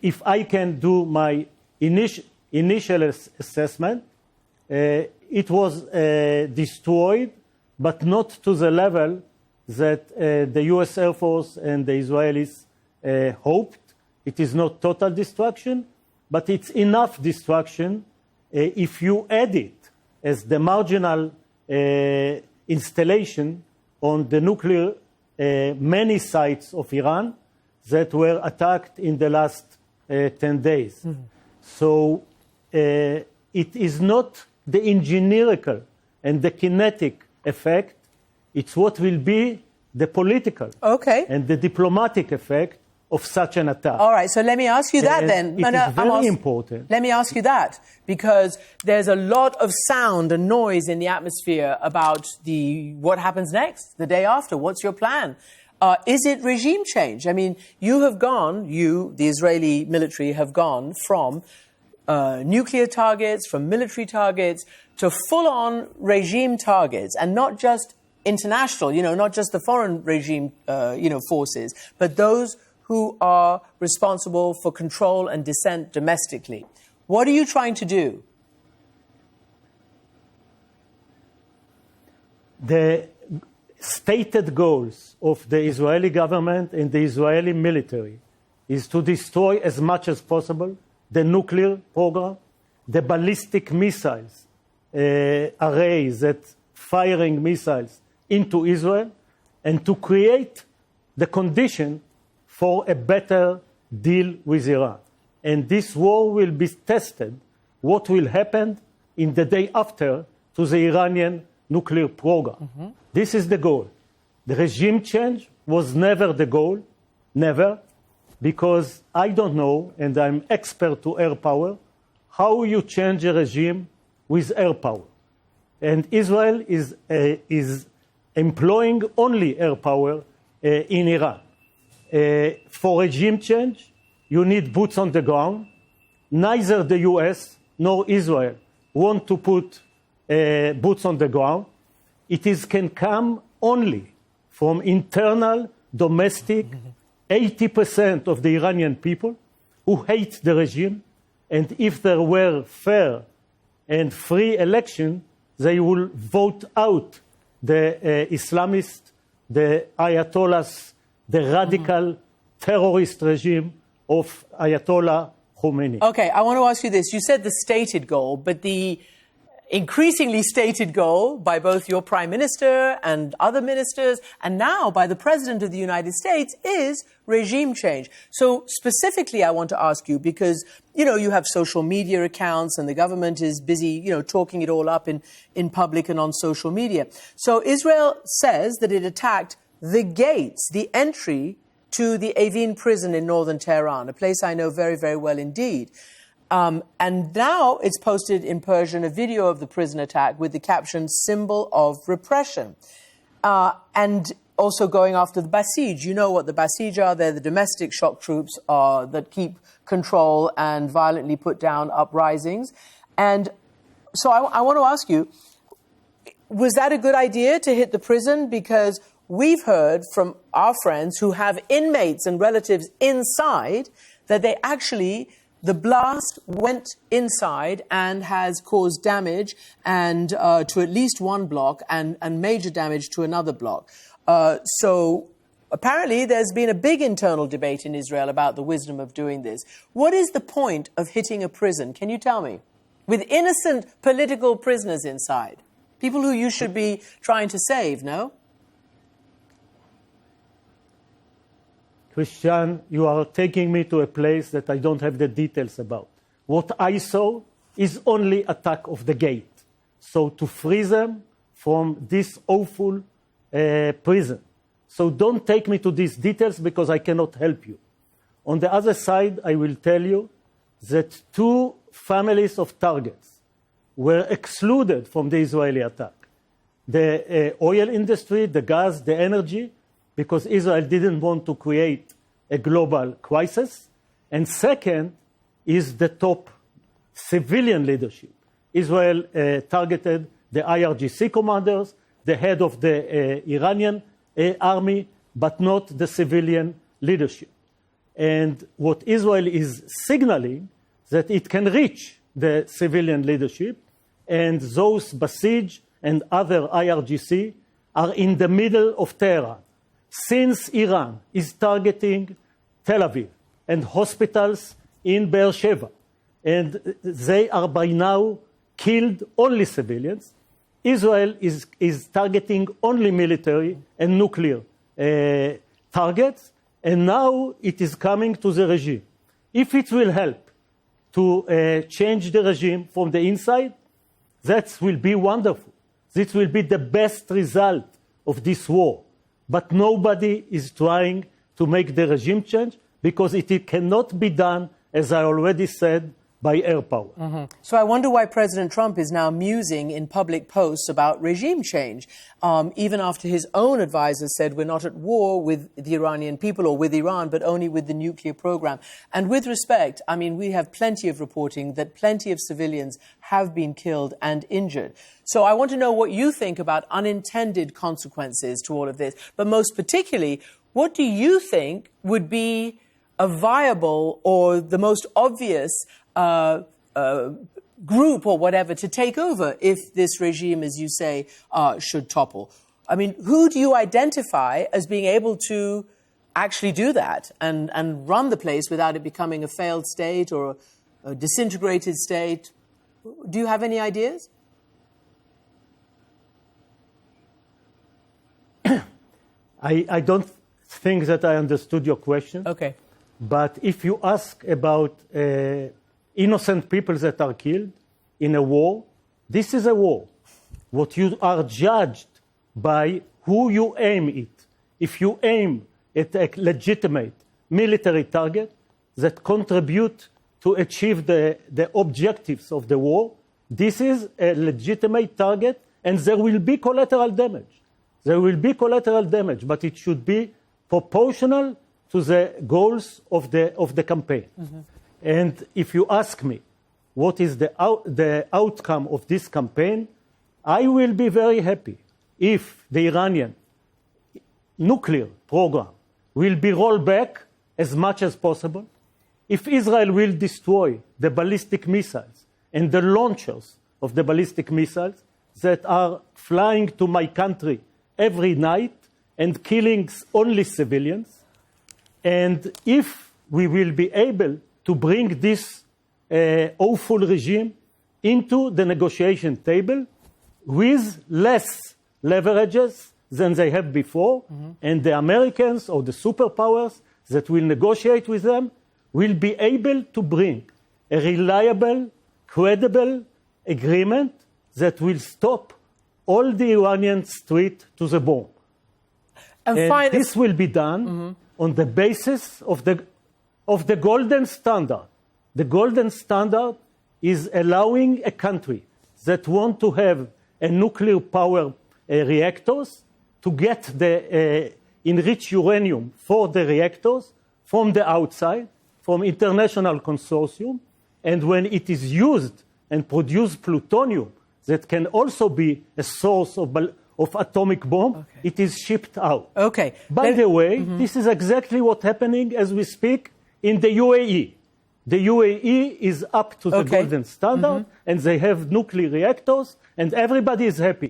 if I can do my initial assessment, it was destroyed, but not to the level that the U.S. Air Force and the Israelis hoped. It is not total destruction, but it's enough destruction if you add it as the marginal installation on the nuclear many sites of Iran that were attacked in the last 10 days. Mm-hmm. So it is not the engineerical and the kinetic effect, it's what will be the political and the diplomatic effect of such an attack. All right, so let me ask you that then. It is very important. Let me ask you that, because there's a lot of sound and noise in the atmosphere about what happens next, the day after. What's your plan? Is it regime change? I mean, the Israeli military have gone from nuclear targets, from military targets, to full-on regime targets, and not just international, not just the foreign regime, forces, but those who are responsible for control and dissent domestically. What are you trying to do? The stated goals of the Israeli government and the Israeli military is to destroy as much as possible the nuclear program, the ballistic missiles arrays that firing missiles into Israel, and to create the condition for a better deal with Iran. And this war will be tested, what will happen in the day after to the Iranian nuclear program. Mm-hmm. This is the goal. The regime change was never the goal, never, because I don't know, and I'm expert to air power, how you change a regime with air power. And Israel is employing only air power in Iran. For regime change, you need boots on the ground. Neither the US nor Israel want to put boots on the ground. It can come only from internal, domestic, 80% of the Iranian people who hate the regime, and if there were fair and free election, they will vote out the Islamists, the Ayatollahs, the radical terrorist regime of Ayatollah Khomeini. Okay, I want to ask you this. You said the stated goal, but the increasingly stated goal by both your prime minister and other ministers, and now by the president of the United States, is regime change. So specifically, I want to ask you, because, you have social media accounts and the government is busy, talking it all up in public and on social media. So Israel says that it attacked the gates, the entry to the Éivin prison in northern Tehran, a place I know very, very well indeed. And now it's posted in Persian a video of the prison attack with the caption, "Symbol of Repression." And also going after the Basij. You know what the Basij are. They're the domestic shock troops that keep control and violently put down uprisings. And so I want to ask you, was that a good idea to hit the prison? Because we've heard from our friends who have inmates and relatives inside that the blast went inside and has caused damage and to at least one block and major damage to another block. So apparently there's been a big internal debate in Israel about the wisdom of doing this. What is the point of hitting a prison? Can you tell me? With innocent political prisoners inside. People who you should be trying to save, no? Christian, you are taking me to a place that I don't have the details about. What I saw is only attack of the gate. So to free them from this awful prison. So don't take me to these details because I cannot help you. On the other side, I will tell you that 2 families of targets were excluded from the Israeli attack. The oil industry, the gas, the energy, because Israel didn't want to create a global crisis. And second is the top civilian leadership. Israel targeted the IRGC commanders, the head of the Iranian army, but not the civilian leadership. And what Israel is signaling that it can reach the civilian leadership, and those Basij and other IRGC are in the middle of Tehran. Since Iran is targeting Tel Aviv and hospitals in Beersheba, and they are by now killed only civilians, Israel is targeting only military and nuclear targets, and now it is coming to the regime. If it will help to change the regime from the inside, that will be wonderful. This will be the best result of this war. But nobody is trying to make the regime change because it cannot be done, as I already said, by air power. Mm-hmm. So I wonder why President Trump is now musing in public posts about regime change, even after his own advisors said we're not at war with the Iranian people or with Iran, but only with the nuclear program. And with respect, I mean, we have plenty of reporting that plenty of civilians have been killed and injured. So I want to know what you think about unintended consequences to all of this, but most particularly, what do you think would be a viable or the most obvious group or whatever to take over if this regime, as you say, should topple? I mean, who do you identify as being able to actually do that and run the place without it becoming a failed state or a disintegrated state? Do you have any ideas? I don't think that I understood your question. Okay. But if you ask about innocent people that are killed in a war, this is a war. What you are judged by who you aim at. If you aim at a legitimate military target that contribute to achieve the objectives of the war, this is a legitimate target, and there will be collateral damage. There will be collateral damage, but it should be proportional to the goals of the campaign. Mm-hmm. And if you ask me what is the outcome of this campaign, I will be very happy if the Iranian nuclear program will be rolled back as much as possible, if Israel will destroy the ballistic missiles and the launchers of the ballistic missiles that are flying to my country every night and killing only civilians, and if we will be able to bring this awful regime into the negotiation table with less leverages than they have before, mm-hmm. and the Americans or the superpowers that will negotiate with them will be able to bring a reliable, credible agreement that will stop all the Iranian threat to the bomb. And this will be done mm-hmm. on the basis of the golden standard. The golden standard is allowing a country that want to have a nuclear power reactors to get the enriched uranium for the reactors from the outside, from international consortium, and when it is used and produce plutonium that can also be a source of atomic bomb, okay. It is shipped out. Okay. By the way, mm-hmm. This is exactly what's happening as we speak in the UAE. The UAE is up to the golden standard, mm-hmm. and they have nuclear reactors, and everybody is happy.